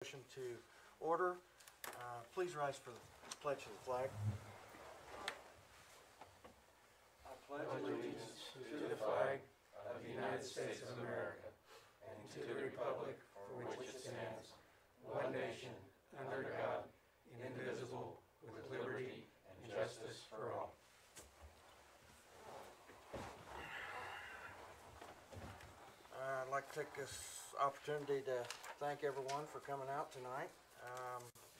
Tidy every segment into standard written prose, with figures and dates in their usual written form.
Session to order. Please rise for the pledge of the flag. I pledge allegiance to the flag of the United States of America and to the republic for which it stands, one nation, under God, indivisible, with liberty and justice for all. I'd like to take this opportunity to thank everyone for coming out tonight.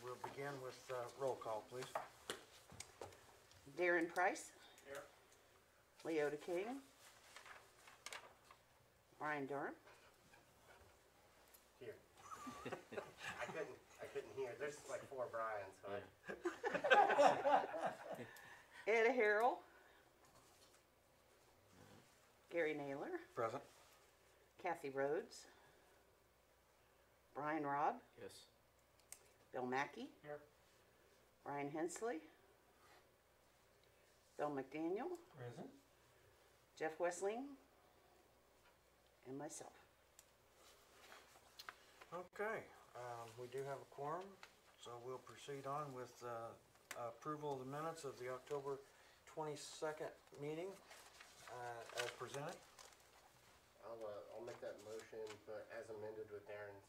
We'll begin with roll call, please. Darren Price. Here. Leota King. Brian Durham. Here. I couldn't hear. There's like 4 Brians, so Ed Harrell. Gary Naylor. Present. Kathy Rhodes. Brian Robb. Yes. Bill Mackey. Here. Brian Hensley. Bill McDaniel. Present. Jeff Wessling. And myself. Okay, we do have a quorum, so we'll proceed on with approval of the minutes of the October 22nd meeting as presented. I'll make that motion, but as amended with Darren's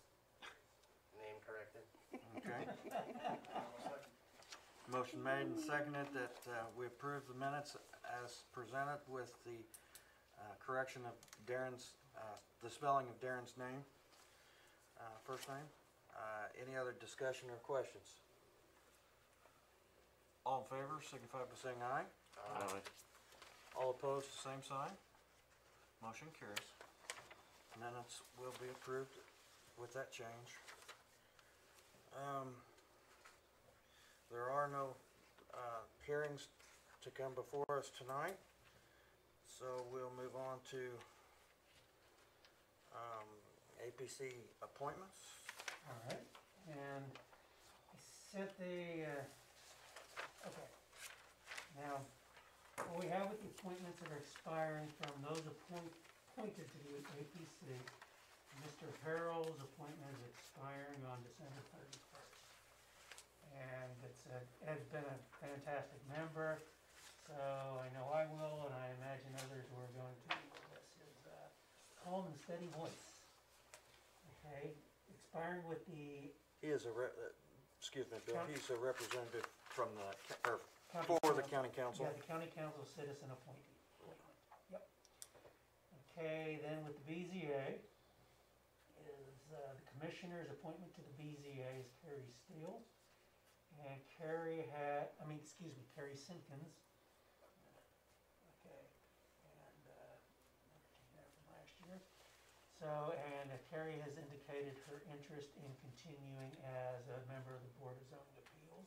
name corrected. Okay. Motion made and seconded that we approve the minutes as presented with the correction of Darren's, the spelling of Darren's name, first name. Any other discussion or questions? All in favor signify by saying aye. Aye. All opposed, same sign. Motion carries. Minutes will be approved with that change. There are no hearings to come before us tonight, so we'll move on to APC appointments. All right, and I sent the, okay. Now, what we have with the appointments that are expiring from those appointed to the APC, Mr. Harrell's appointment is expiring on December 31st. And Ed's been a fantastic member, so I know I will, and I imagine others who are going to miss his calm and steady voice. Okay, expiring with the He is a, excuse me, Bill, he's a representative from the, or county for the council. county council. Yeah, the county council citizen appointment. Yep. Okay, then with the BZA is the commissioner's appointment to the BZA is Carrie Steele. And Carrie Carrie Simpkins. Okay, and from last year. So, and Carrie has indicated her interest in continuing as a member of the Board of Zoning Appeals.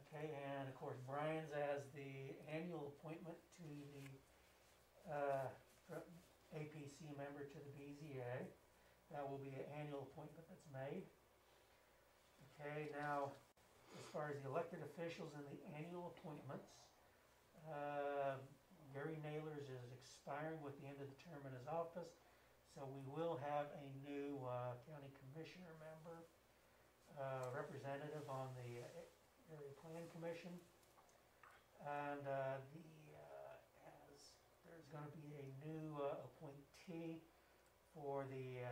Okay, and of course Brian's as the annual appointment to the APC member to the BZA. That will be an annual appointment that's made. Okay, now as far as the elected officials and the annual appointments, Gary Naylor's is expiring with the end of the term in his office, so we will have a new county commissioner member, representative on the Area Plan Commission, and there's going to be a new appointee for the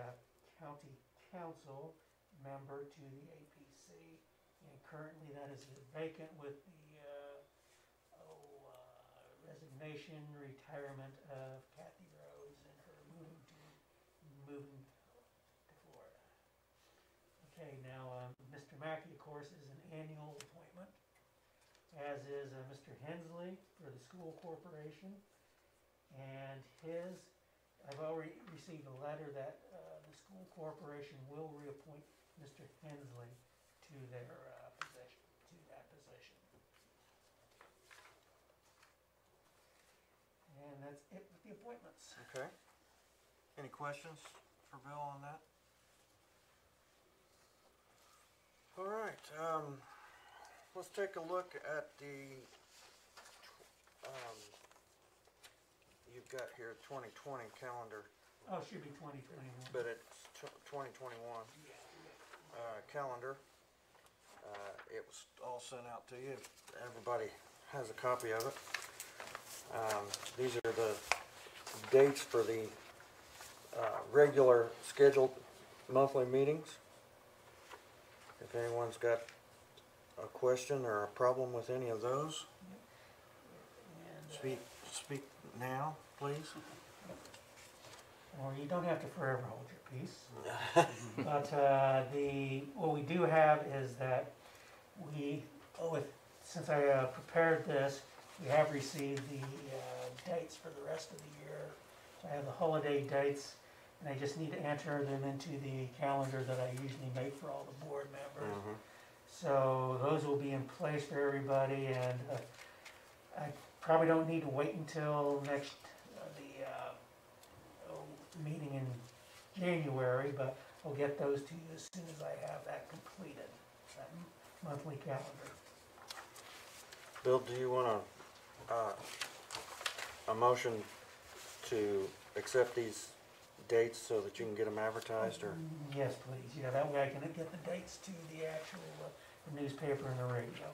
county council member to the APC, and currently that is vacant with the resignation, retirement of Kathy Rhodes and her moving to Florida. Okay, now Mr. Mackey, of course, is an annual appointment, as is Mr. Hensley for the school corporation, and I've already received a letter that the school corporation will reappoint Mr. Hensley to that position. And that's it with the appointments. Okay. Any questions for Bill on that? All right. Let's take a look at the, you've got here 2020 calendar, Oh, it should be 2021. but it's 2021. Yeah. calendar. It was all sent out to you. Everybody has a copy of it. These are the dates for the regular scheduled monthly meetings. If anyone's got a question or a problem with any of those, And, speak now, please. well, you don't have to forever hold your peace. But what we do have is that since I prepared this, we have received the dates for the rest of the year. So I have the holiday dates, and I just need to enter them into the calendar that I usually make for all the board members. So those will be in place for everybody, and I probably don't need to wait until next meeting in January, but I'll get those to you as soon as I have that completed, that monthly calendar. Bill, do you want a motion to accept these dates so that you can get them advertised, or? Yes, please, yeah, that way I can get the dates to the actual the newspaper and the radio.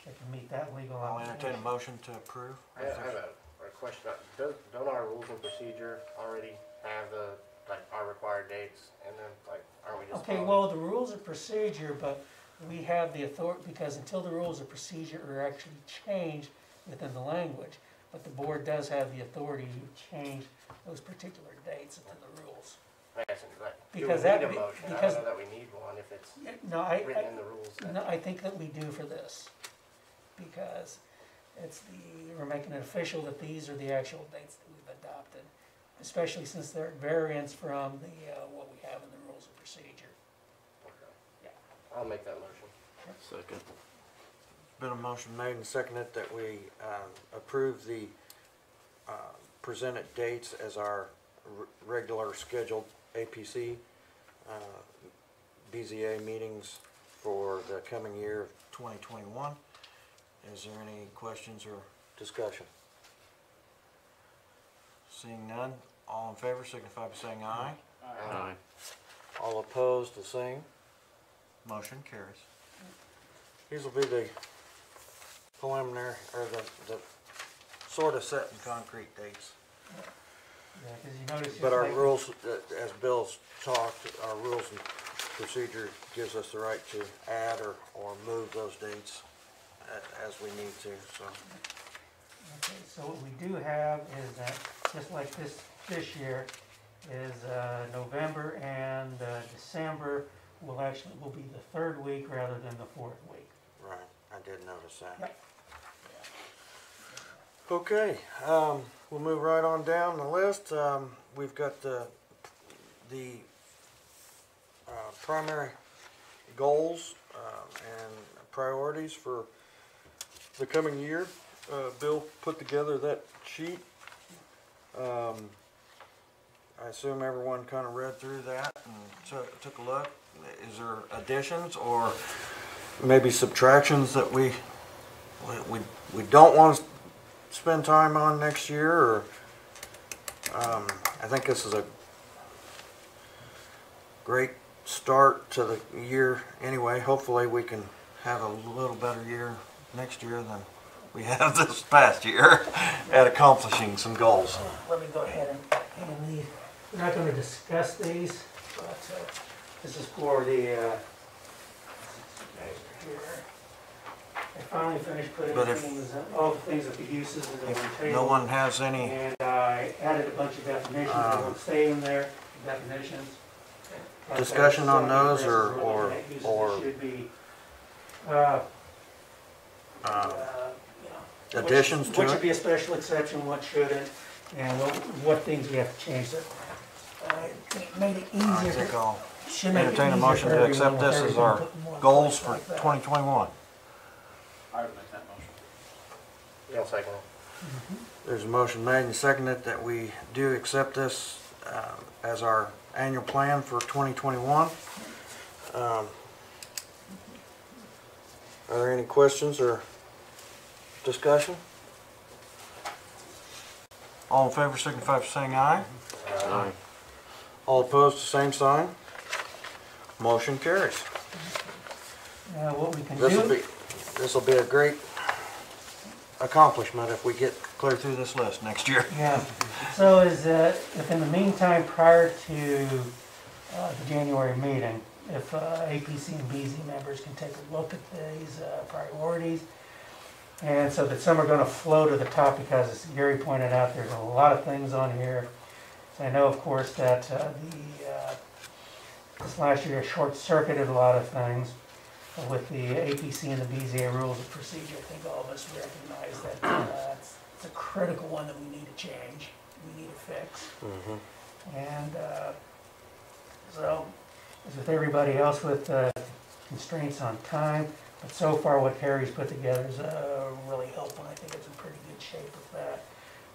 I can meet that legal I'll entertain a obligation. motion to approve. I have a question. Don't our rules and procedure already have our required dates, and then aren't we just? Okay, well, the rules of procedure, but we have the authority, because until the rules of procedure are actually changed within the language, but the board does have the authority to change those particular dates into the rules. Do we Because need that a be- motion? I because- don't know that we need one if it's No, written in the rules. No, I think that we do for this, because we're making it official that these are the actual dates that we've adopted, especially since they're at variance from what we have in the rules of procedure. Okay. Yeah. I'll make that motion. Second. Been a motion made and seconded that we approve the presented dates as our regular scheduled APC Bza meetings for the coming year of 2021. Is there any questions or discussion? Seeing none, all in favor signify by saying aye. Aye. All opposed, the same. Motion carries. These will be the preliminary, or the sort of set in concrete dates. Yeah, because you notice. But just our like- rules, as Bill's talked, our rules and procedure gives us the right to add or move those dates as we need to, so. Okay, so what we do have is that, just like this year, is November and December will be the third week rather than the fourth week. Right, I did notice that. Yep. Okay, we'll move right on down the list. We've got the primary goals and priorities for the coming year. Bill put together that sheet. I assume everyone kind of read through that and took a look. Is there additions or maybe subtractions that we don't want to spend time on next year, or I think this is a great start to the year anyway. Hopefully we can have a little better year next year than we have this past year at accomplishing some goals. Let me go ahead and leave. We're not going to discuss these, but this is for the, here. I finally finished putting But if- things, all the things with the uses in the No table. one has any, And I added a bunch of definitions that won't stay in there, definitions. But Discussion on that's those, something or- that or- uses or- should be, additions to what should it? be a special exception, what shouldn't, and what things we have to change that. It made it I easier. think I'll Should make it entertain a easier motion for to accept everyone with this as everything our put in one goals place for like that. 2021. I would make that motion. Yeah, I'll second it. There's a motion made and seconded that we do accept this as our annual plan for 2021. Are there any questions or discussion? All in favor signify by saying aye. Aye. All opposed, the same sign. Motion carries. Now, what we can This'll do, be a great accomplishment if we get clear through this list next year. yeah, so is that if in the meantime, prior to the January meeting, if APC and Bza members can take a look at these priorities, and so that some are gonna flow to the top, because as Gary pointed out, there's a lot of things on here. So I know, of course, that this last year short-circuited a lot of things with the APC and the Bza rules of procedure. I think all of us recognize that it's a critical one that we need to change, we need to fix. And so, as with everybody else with constraints on time, but so far what Harry's put together is really helpful. I think it's in pretty good shape with that.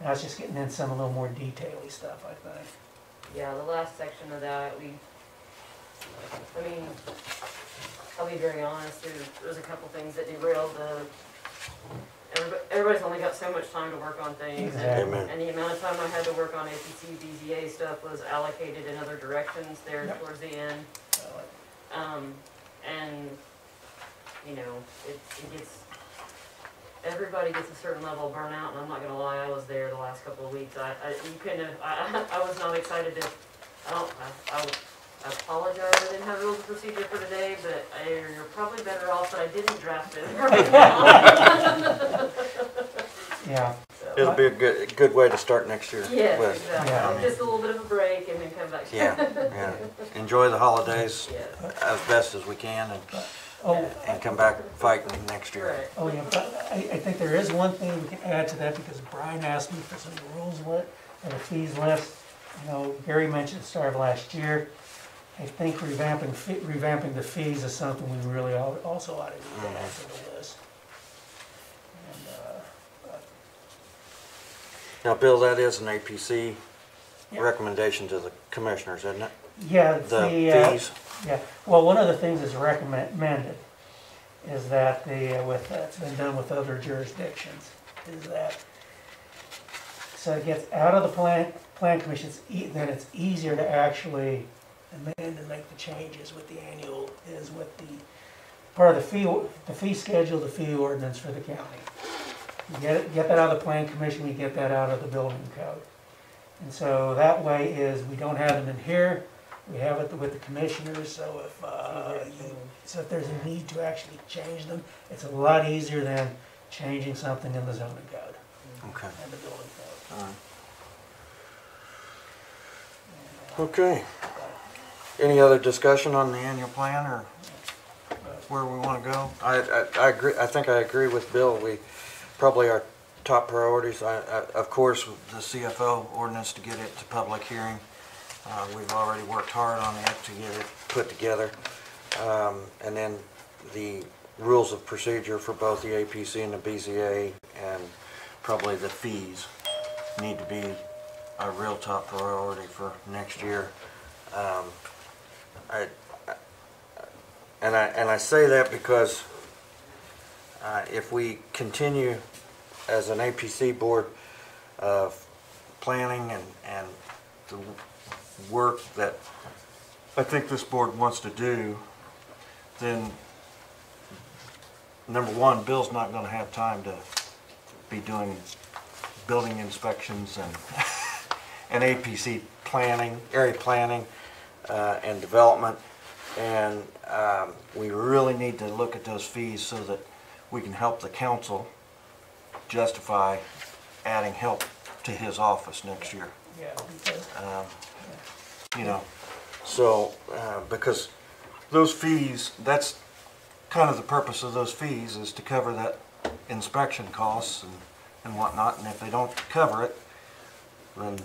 Now it's just getting in some a little more detail-y stuff, I think. Yeah, the last section of that, I'll be very honest, there's a couple things that derailed everybody's only got so much time to work on things. Exactly. And the amount of time I had to work on Apc Bza stuff was allocated in other directions there towards the end. And, you know, it gets, everybody gets a certain level of burnout, and I'm not gonna lie, I was there the last couple of weeks. I was not excited to, I apologize, I didn't have rules of procedure for today, but you're probably better off that I didn't draft it right now. Yeah. It'll be a good way to start next year. Yes, with. exactly. Yeah. Just a little bit of a break and then come back. Yeah, enjoy the holidays Yes. as best as we can, Oh, and come back fighting next year. Right. oh yeah, but I think there is one thing we can add to that, because Brian asked me for some rules and a fees list. You know, Gary mentioned at the start of last year. I think revamping the fees is something we really also ought to do to add to the list. And, Now, Bill, that is an APC Yeah. recommendation to the commissioners, isn't it? yeah, The fees? yeah, well, one of the things that's recommended is that it's been done with other jurisdictions, is that, so it gets out of the plan commissions, then it's easier to actually amend and make the changes with the annual, is with the, part of the fee schedule, the fee ordinance for the county. You get that out of the plan commission, we get that out of the building code. And so that way is, we don't have them in here, we have it with the commissioners, so if there's a need to actually change them, it's a lot easier than changing something in the zoning code Okay. and the building code. All right. Okay. Any other discussion on the annual plan, or where we want to go? I agree. I think I agree with Bill. We probably our top priorities. Of course, the CFO ordinance, to get it to public hearing. We've already worked hard on it to get it put together, and then the rules of procedure for both the APC and the BZA, and probably the fees need to be a real top priority for next year. I say that because if we continue as an APC board of planning and the work that I think this board wants to do, then number one, Bill's not going to have time to be doing building inspections and APC planning, area planning, and development, and we really need to look at those fees so that we can help the council justify adding help to his office next year. Yeah, because, You know, so, because those fees, that's kind of the purpose of those fees, is to cover that inspection costs and whatnot, and if they don't cover it, then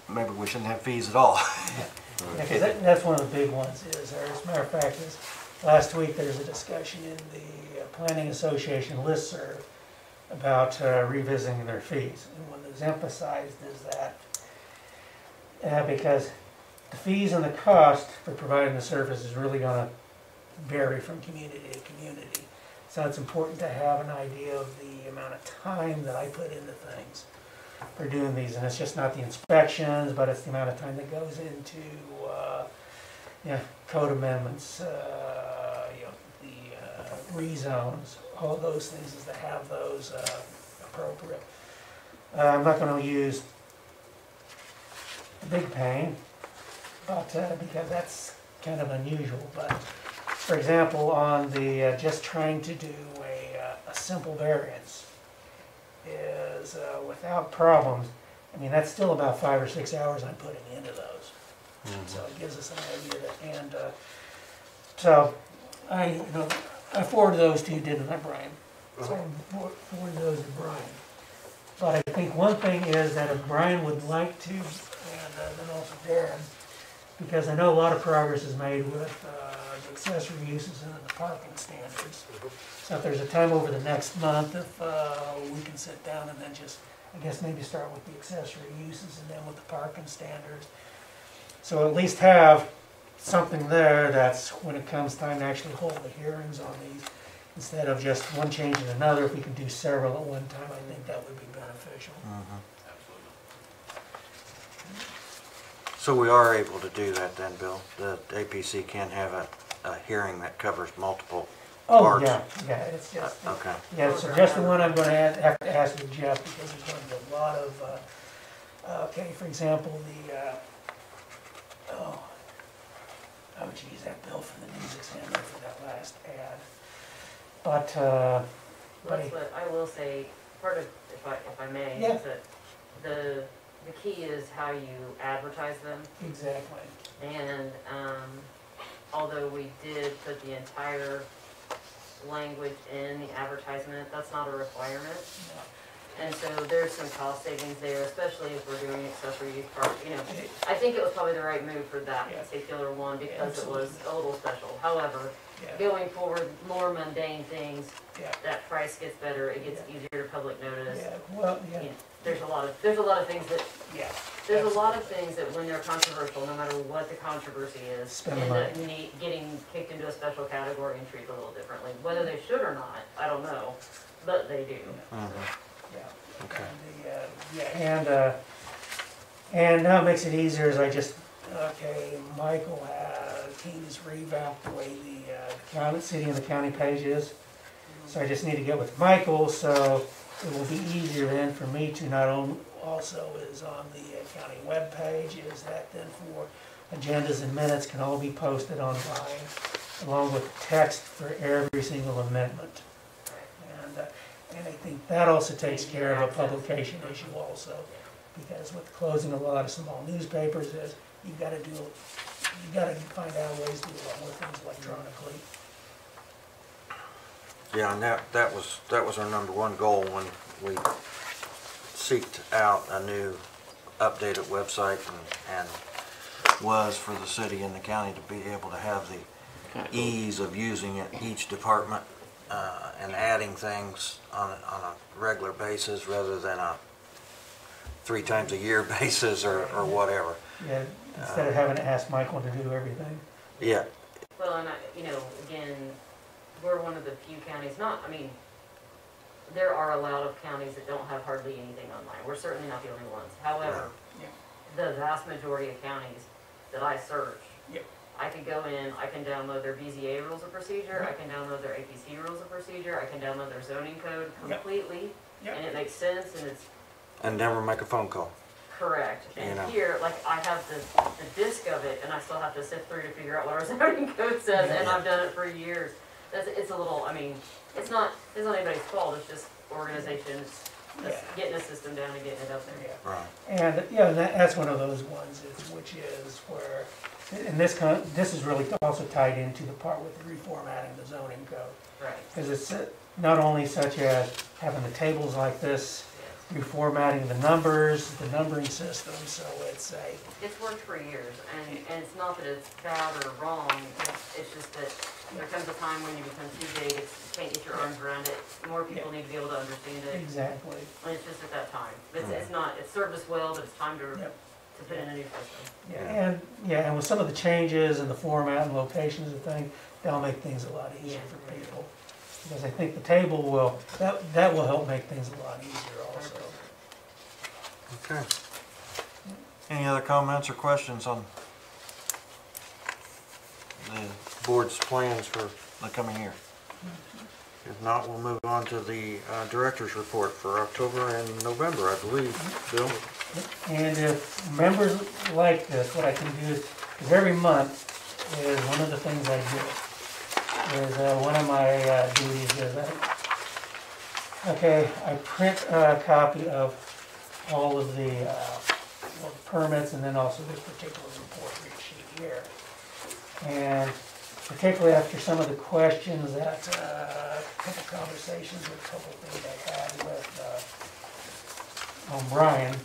maybe we shouldn't have fees at all. yeah, 'cause that's one of the big ones is, or as a matter of fact, is last week there was a discussion in the Planning Association listserv about revisiting their fees. And what was emphasized is that because the fees and the cost for providing the service is really gonna vary from community to community. So it's important to have an idea of the amount of time that I put into things for doing these. And it's just not the inspections, but it's the amount of time that goes into, code amendments, rezones, all those things is to have those appropriate. I'm not gonna use the big pane, but, because that's kind of unusual, but, for example, on the, just trying to do a simple variance is, without problems, I mean, that's still about 5 or 6 hours I'm putting into those. So it gives us an idea that, and, so, I forwarded those to you, didn't I, Brian? So I forwarded those to Brian. But I think one thing is that if Brian would like to, and then also Darren, because I know a lot of progress is made with the accessory uses and the parking standards. So if there's a time over the next month, if we can sit down and then just, I guess maybe start with the accessory uses and then with the parking standards. So at least have something there that's when it comes time to actually hold the hearings on these, instead of just one change and another. If we can do several at one time, I think that would be beneficial. So we are able to do that then, Bill? The APC can have a hearing that covers multiple Oh, parts? yeah, it's just, Okay. yeah, so just the one I'm gonna have to ask with Jeff, because there's gonna be a lot of, okay, for example, oh geez, that bill for the news examiner for that last ad. But, That's what I will say, part of, if I may, Yeah. is that the key is how you advertise them. exactly, And, although we did put the entire language in the advertisement, that's not a requirement. no. And so there's some cost savings there, especially if we're doing accessory use park, I think it was probably the right move for that Yeah. particular one because it was Absolutely. a little special. However, Yeah, going forward, more mundane things, yeah, that price gets better, it gets easier to public notice. yeah, well, yeah, You know, there's a lot of things that, yeah. there's a lot of things that when they're controversial, no matter what the controversy is, Spend the end up money. getting kicked into a special category and treated a little differently. Whether they should or not, I don't know, but they do. Yeah. Okay. And now it makes it easier as I just, Michael he's revamped the way the county, city and the county page is. So I just need to get with Michael, so it will be easier then for me to not only, also is on the county webpage, is that then for agendas and minutes can all be posted online, along with text for every single amendment. And I think that also takes care of a publication issue also, because with closing a lot of small newspapers is, you gotta find out ways to do a lot more things electronically. Yeah, and that was our number one goal when we seeked out a new updated website and was for the city and the county to be able to have the ease of using it, each department, and adding things on a regular basis rather than a 3 times a year basis or whatever. Yeah, instead of having to ask Michael to do everything. Yeah, Well, and again, we're one of the few counties, there are a lot of counties that don't have hardly anything online. We're certainly not the only ones. However, Yeah. the vast majority of counties that I search, Yep. I can go in, I can download their BZA rules of procedure, I can download their APC rules of procedure, I can download their zoning code Yep. completely, Yep. and it makes sense and it's and never make a phone call. correct. And You know. here, I have the disc of it, and I still have to sift through to figure out what our zoning code says, and I've done it for years. It's a little, it's not anybody's fault, it's just organization, it's getting a system down and getting it up there. Yeah. Right. And, yeah, that's one of those ones, which is where, and this is really also tied into the part with reformatting the zoning code. Right. Because it's not only such as having the tables like this, reformatting the numbers, the numbering system, so it's It's worked for years, and it's not that it's bad or wrong, it's just that there comes a time when you become too big, you can't get your arms around it, more people need to be able to understand it, exactly. and it's just at that time. It's not, it's served us well, but it's time to Yep. put in a new system. And with some of the changes and the format and locations of things, that'll make things a lot easier Yeah. for people. Because I think the table that will help make things a lot easier also. Okay. Any other comments or questions on the board's plans for the coming year? If not, we'll move on to the director's report for October and November, I believe. Bill? And if members like this, what I can do is, because every month is one of the things I do. Is one of my duties is I print a copy of all of the permits and then also this particular report sheet here. And particularly after some of the questions that, a couple conversations with a couple things I had with Brian,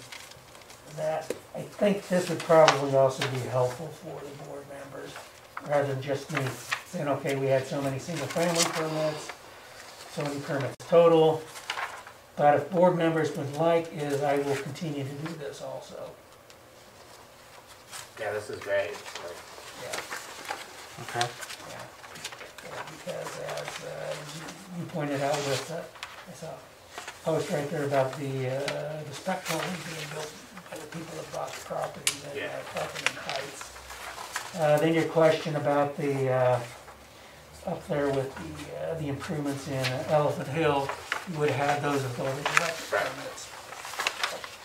that I think this would probably also be helpful for the board members, rather than just me saying, okay, we had so many single-family permits, so many permits total. But if board members would like, is I will continue to do this also. Yeah, this is great. Yeah. Okay. Yeah, because as you pointed out with, I saw a post right there about the spectral being built by the people that bought the properties in Yeah. Buckingham Heights. Then your question about the, up there with the improvements in Elephant Hill, you would have those with all the electric Right. permits.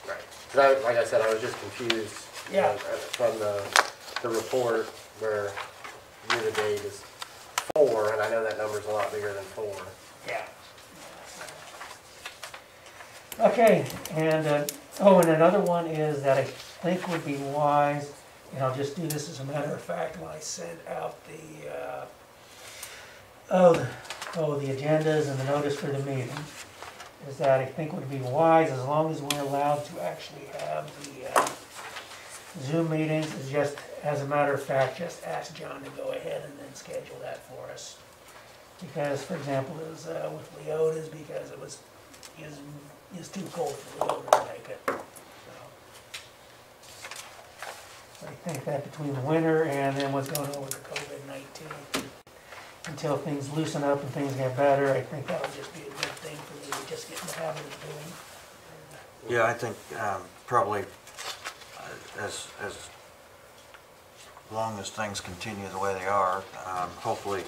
Right. 'Cause like I said, I was just confused. you Yeah. know, From the report where year-to-date is 4, and I know that number's a lot bigger than 4. Yeah. Okay, and, and another one is that I think would be wise, and I'll just do this as a matter of fact, when I send out the agendas and the notice for the meeting, is that I think would be wise, as long as we're allowed to actually have the Zoom meetings, is just, as a matter of fact, just ask John to go ahead and then schedule that for us. Because, for example, it was with Leota's, because it was too cold for Leota to make it. So I think that between the winter and then what's going on with the COVID-19, until things loosen up and things get better, I think that would just be a good thing for me to just get in the habit of doing. Yeah, I think probably as long as things continue the way they are, hopefully,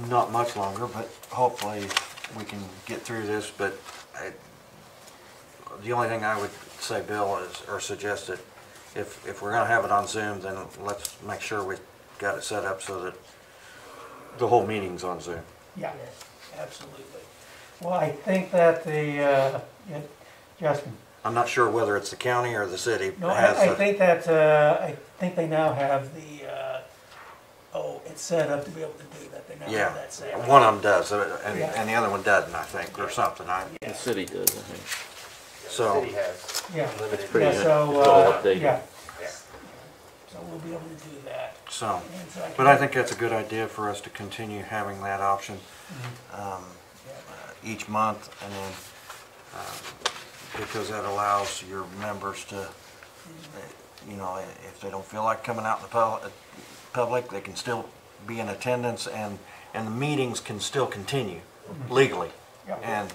not much longer, but hopefully we can get through this. But the only thing I would say, Bill, is, or suggest that if we're gonna have it on Zoom, then let's make sure we got it set up so that the whole meeting's on Zoom. Yeah, absolutely. Well, I think that Justin, I'm not sure whether it's the county or the city no, has I think that, I think they now have the, it's set up to be able to do that, they now yeah, have that set up. one of them does, Yeah. and the other one doesn't, I think, or something. The city does, I think. So- The city has Yeah, limited. pretty yeah, good. so, It's all updated. yeah. Yeah. So we'll be able to do that. So, And so but I think that's a good idea for us to continue having that option each month, and then because that allows your members to, if they don't feel like coming out in the public, they can still be in attendance, and the meetings can still continue legally. Yep. And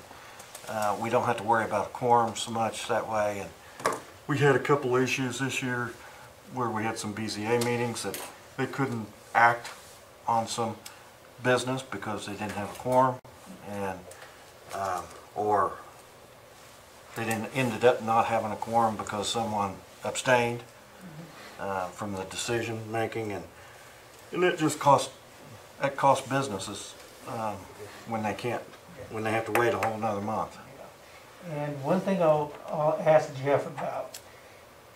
we don't have to worry about a quorum so much that way. And we had a couple issues this year where we had some BZA meetings that they couldn't act on some business because they didn't have a quorum, and or they ended up not having a quorum because someone abstained from the decision making, and it just costs businesses when they have to wait a whole nother month. And one thing I'll ask Jeff about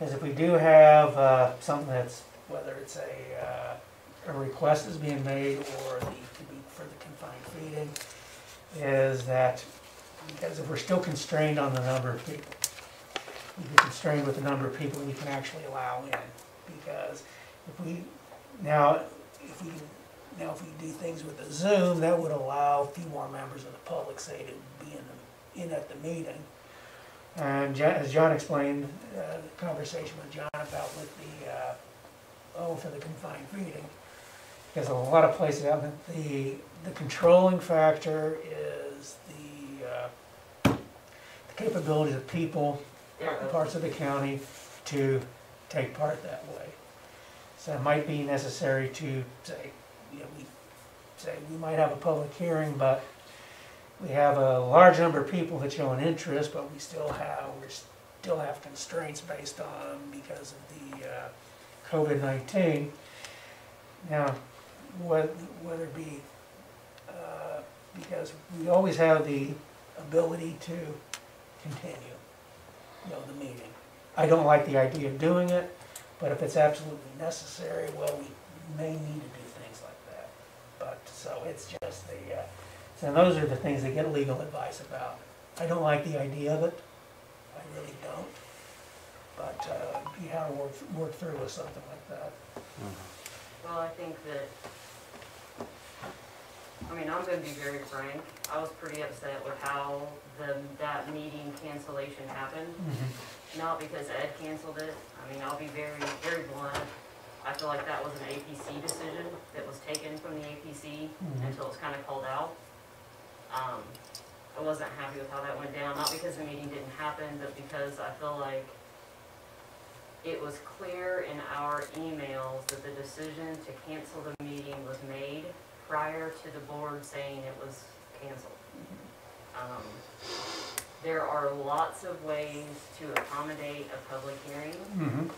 is if we do have something that's, whether it's a request is being made or to be for the confined feeding, is that, because if we're still constrained on the number of people, we'd be constrained with the number of people we can actually allow in. Because if we do things with the Zoom, that would allow a few more members of the public, say, to be in at the meeting. And as John explained, the conversation with John about with the, for the confined feeding, because a lot of places out there, the controlling factor is the capabilities of people in parts of the county to take part that way. So it might be necessary to say, we say we might have a public hearing, but we have a large number of people that show an interest, but we still have constraints based on because of the COVID-19. Now, whether it be because we always have the ability to continue, the meeting. I don't like the idea of doing it, but if it's absolutely necessary, well, we may need to do things like that. But, so it's just and those are the things that get legal advice about. I don't like the idea of it, I really don't. But, you have to work through with something like that. Well, I think that, I'm gonna be very frank, I was pretty upset with how that meeting cancellation happened. Not because Ed canceled it, I'll be very, very blunt. I feel like that was an APC decision that was taken from the APC until it's kinda called out. I wasn't happy with how that went down, not because the meeting didn't happen, but because I feel like it was clear in our emails that the decision to cancel the meeting was made prior to the board saying it was canceled. There are lots of ways to accommodate a public hearing.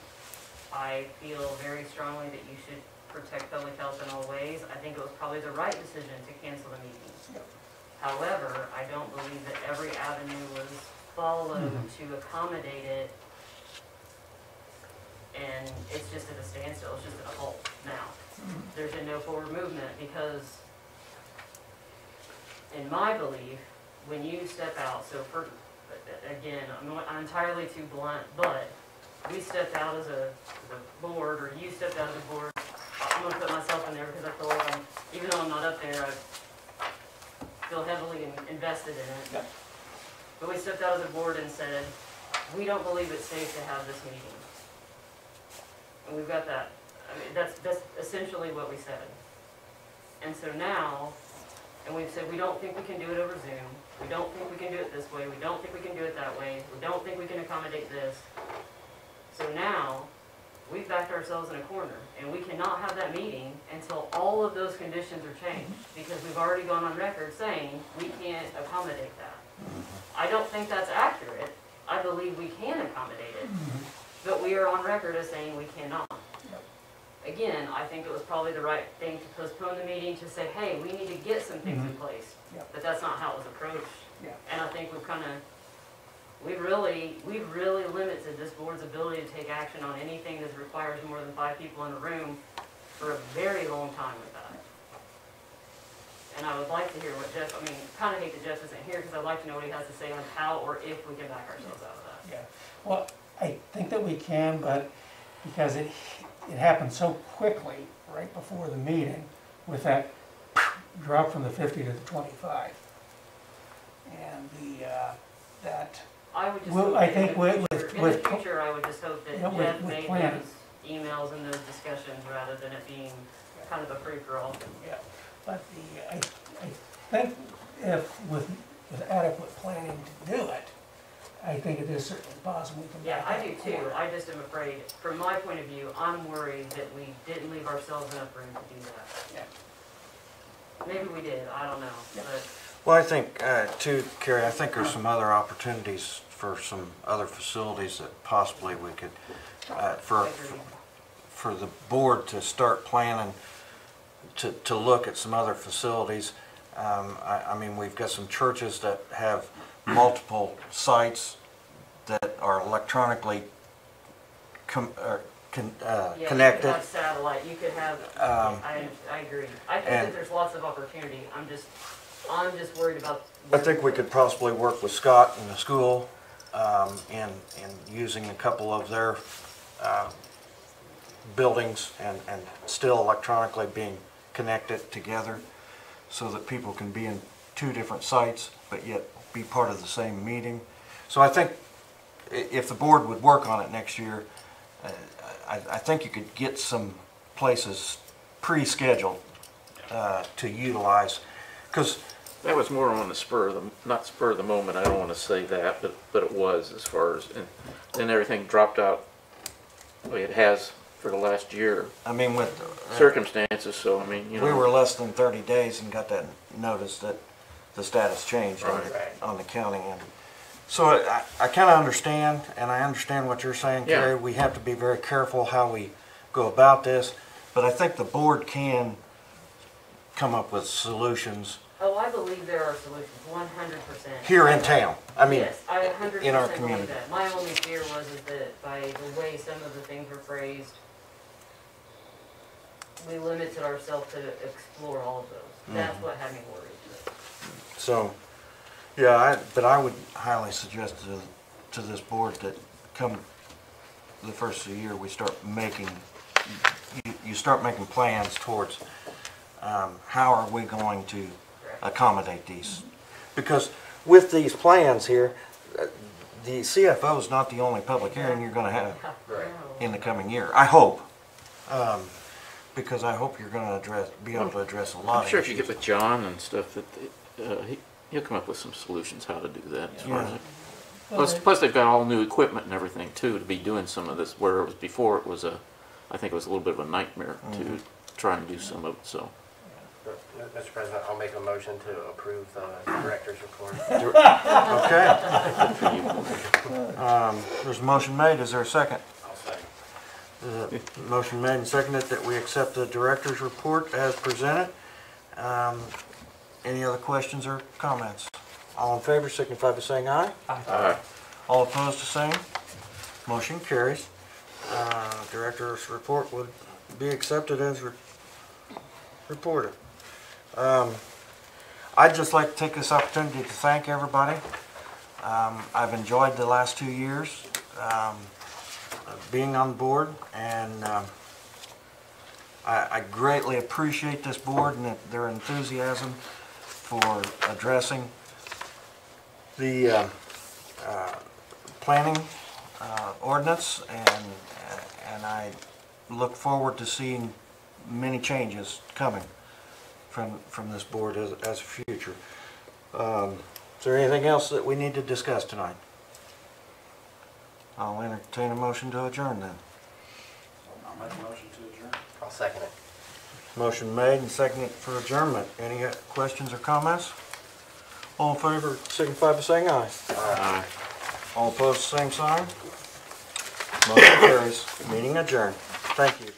I feel very strongly that you should protect public health in all ways. I think it was probably the right decision to cancel the meeting. However, I don't believe that every avenue was followed to accommodate it, and it's just at a standstill, it's just at a halt now. There's been no forward movement because, in my belief, when you step out, again, I'm entirely too blunt, but we stepped out as a board, or you stepped out as a board. I'm going to put myself in there because I feel like even though I'm not up there, I feel heavily invested in it. Yep. But we stepped out as a board and said, we don't believe it's safe to have this meeting. And we've got that. That's essentially what we said. And so now, and we've said, we don't think we can do it over Zoom. We don't think we can do it this way. We don't think we can do it that way. We don't think we can accommodate this. So now, we've backed ourselves in a corner, and we cannot have that meeting until all of those conditions are changed, because we've already gone on record saying we can't accommodate that. I don't think that's accurate. I believe we can accommodate it, but we are on record as saying we cannot. Again, I think it was probably the right thing to postpone the meeting to say, hey, we need to get some things in place, but that's not how it was approached. And I think we've really limited this board's ability to take action on anything that requires more than 5 people in a room for a very long time with that. And I would like to hear what Jeff, kind of hate that Jeff isn't here, because I'd like to know what he has to say on how or if we can back ourselves out of that. Yeah, well, I think that we can, but because it happened so quickly right before the meeting with that drop from the 50 to the 25. And that. I would just Well, hope I that think in the future, I would just hope that Yeah, Jeff with made planning. those emails and those discussions rather than it being kind of a free-for-all. Yeah, but I think if with adequate planning to do it, I think it is certainly possible we can. Yeah, back I do that too. corner. I just am afraid, from my point of view, I'm worried that we didn't leave ourselves enough room to do that. Yeah. Maybe we did, I don't know, but Well, I think, too, Carrie, I think there's some other opportunities for some other facilities that possibly we could, I agree. for the board to start planning to look at some other facilities. We've got some churches that have multiple sites that are electronically Yeah, connected. you could have satellite, you could have, I agree. I think that there's lots of opportunity, I'm just worried about. I think we could possibly work with Scott and the school, in using a couple of their, buildings and still electronically being connected together so that people can be in 2 different sites, but yet be part of the same meeting. So I think if the board would work on it next year, I think you could get some places pre-scheduled, to utilize, because That was more on the spur of the, not spur of the moment, I don't wanna say that, but it was as far as, and then everything dropped out. Well, it has for the last year I mean, with, circumstances, so I mean, you know. we were less than 30 days and got that notice that the status changed on the, on the county end. So I kind of understand, and I understand what you're saying, Yeah. Carrie. We have to be very careful how we go about this, but I think the board can come up with solutions Oh, I believe there are solutions, 100%. here in town. I mean, Yes, I 100% in our believe community. that. My only fear was is that by the way some of the things were phrased, we limited ourselves to explore all of those. That's what had me worried. so, yeah, but I would highly suggest to this board that come the first of the year, we start making, you start making plans towards how are we going to accommodate these? Because with these plans here, the CFO is not the only public hearing you're gonna have in the coming year, I hope. Because I hope you're gonna be able to address a lot of I'm sure if you issues. get with John and stuff, that he'll come up with some solutions how to do that. As far as it. Plus they've got all new equipment and everything too to be doing some of this, where it was before it was I think it was a little bit of a nightmare to try and do some of it, so. Mr. President, I'll make a motion to approve the director's report. Okay. There's a motion made, is there a second? I'll second. Motion made and seconded that we accept the director's report as presented. Any other questions or comments? All in favor signify by saying aye. Aye. All opposed, the same. Motion carries. Director's report would be accepted as reported. I'd just like to take this opportunity to thank everybody. I've enjoyed the last 2 years being on board, and I greatly appreciate this board and their enthusiasm for addressing the planning ordinance, and I look forward to seeing many changes coming from this board as a future. Is there anything else that we need to discuss tonight? I'll entertain a motion to adjourn then. I'll make a motion to adjourn. I'll second it. Motion made and seconded for adjournment. Any questions or comments? All in favor signify by saying aye. Aye. All opposed, same sign. Motion carries. Meeting adjourned. Thank you.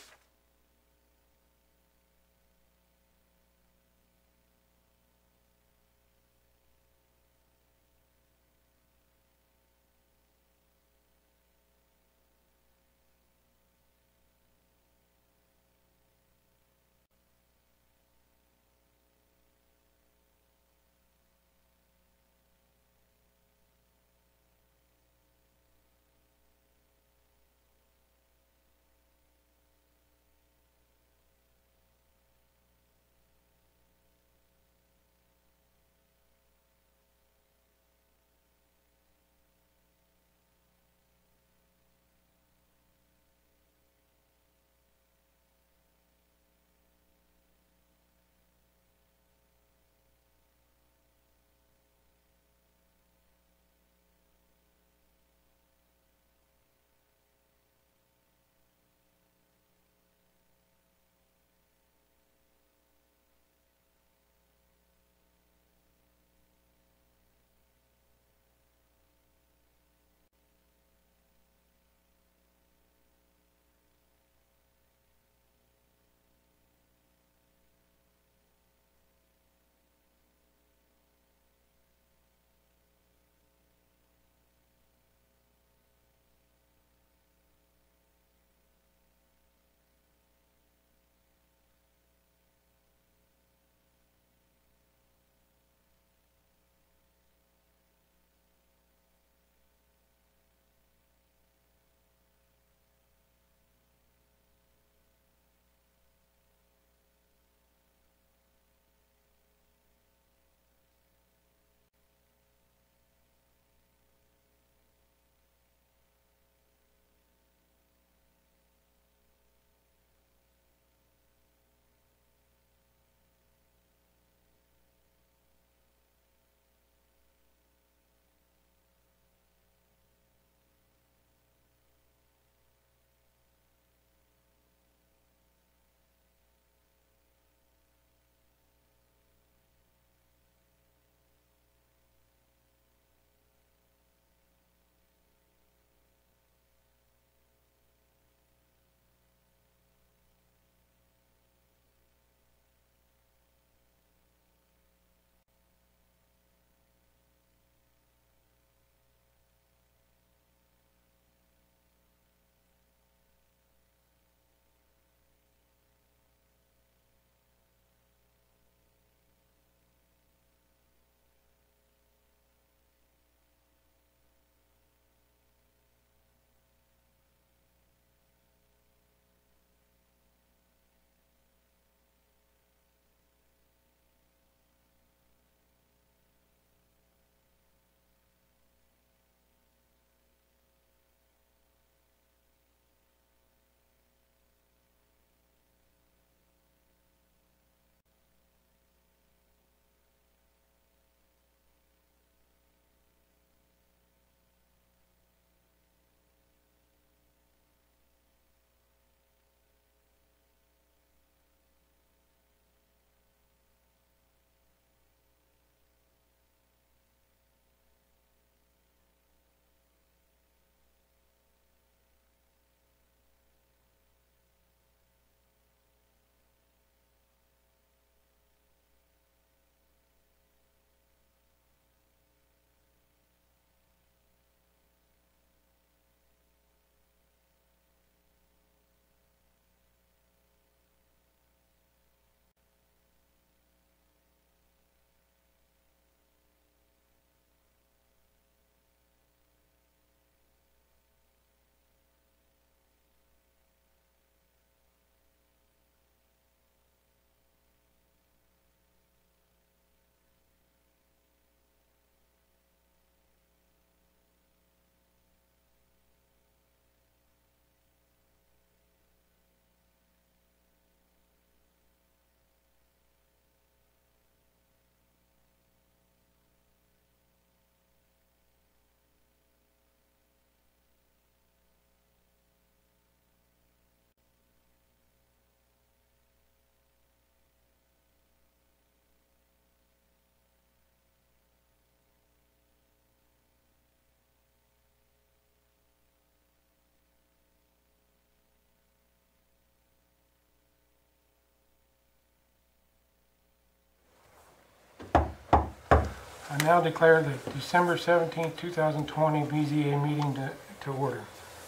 I now declare the December 17th, 2020 BZA meeting to order.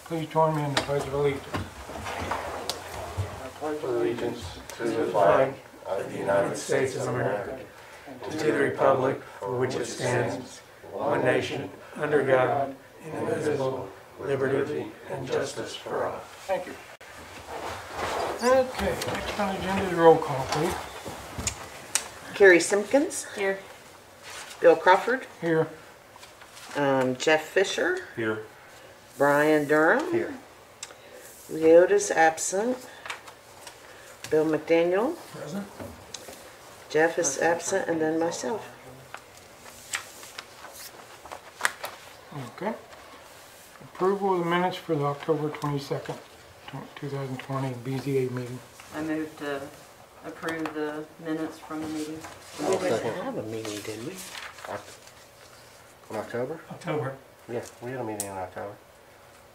Please join me in the Pledge of Allegiance. I pledge allegiance to the flag of the United States of America, and to the republic for which it stands, one nation, under God, indivisible, liberty and justice for all. Thank you. Okay, next on the agenda is roll call, please. Carrie Simpkins, Here. Bill Crawford, Here. Jeff Fisher, Here. Brian Durham. Here. Leota's absent. Bill McDaniel, Present. Jeff is absent, and then myself. Okay. Approval of the minutes for the October 22nd, 2020 BZA meeting. I move to approve the minutes from the meeting. We didn't second. have a meeting, did we? In October? October. Yeah, we had a meeting in October.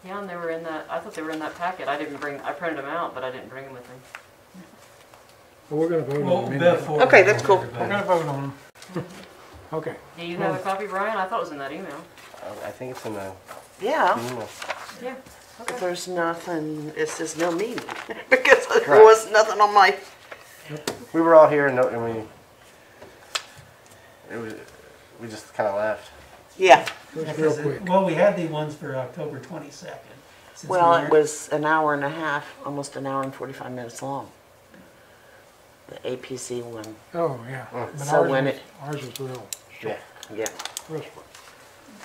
Yeah, and they were in that, I thought they were in that packet. I printed them out, but I didn't bring them with me. Well, we're gonna vote on them. Okay, that's cool. We're gonna vote on them. Okay. Do you have a copy, Brian? I thought it was in that email. I think it's in the Yeah, email. Yeah. but there's nothing, it says no meeting, because there Correct. was nothing on my, We were all here and we just kind of left. yeah. Just real quick. Well, we had the ones for October 22nd. Well, it was an hour and a half, almost an hour and 45 minutes long. The APC one, Oh, yeah. Mm. But So ours when is- it- Ours is real, Yeah. yeah. real short.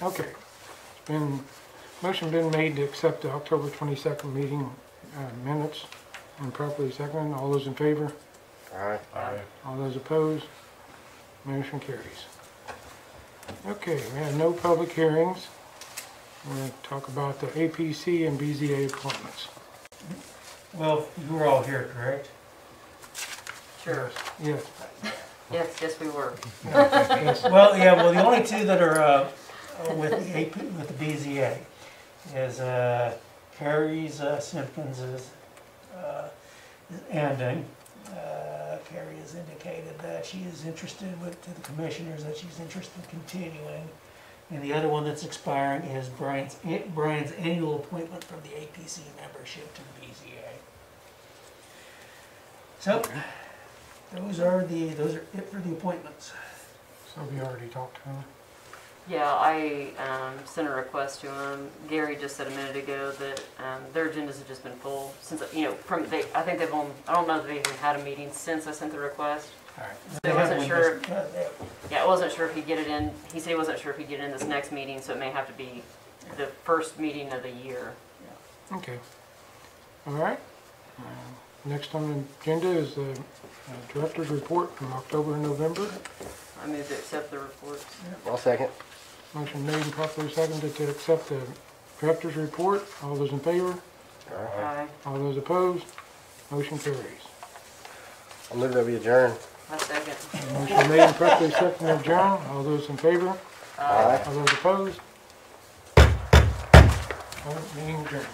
Okay. It's been, motion been made to accept the October 22nd meeting minutes and properly seconded. All those in favor? All right. All those opposed? Motion carries. Okay, we have no public hearings. We're going to talk about the APC and BZA appointments. Well, you were all here, correct? Sure. Yes. Yes, we were. Yes. Well, yeah, well, the only two that are with the AP, with the BZA is Carrie Simpkins is ending. Carrie has indicated that she is interested to the commissioners, that she's interested in continuing. And the other one that's expiring is Brian's annual appointment from the APC membership to the BZA. So, those are it for the appointments. So we already talked to him. Yeah, I sent a request to him. Gary just said a minute ago that their agendas have just been full since, I think they've I don't know if they've even had a meeting since I sent the request. All right. So I wasn't sure. They- Yeah, I wasn't sure if he'd get it in. He said he wasn't sure if he'd get it in this next meeting, so it may have to be the first meeting of the year. Okay. All right. Next on the agenda is the director's report from October and November. I move to accept the reports. I'll second. Motion made and properly seconded to accept the director's report. All those in favor? Aye. All those opposed? Motion carries. I'll move that we adjourn. I second. Motion made and properly seconded to adjourn. All those in favor? Aye. All those opposed? Meeting adjourned.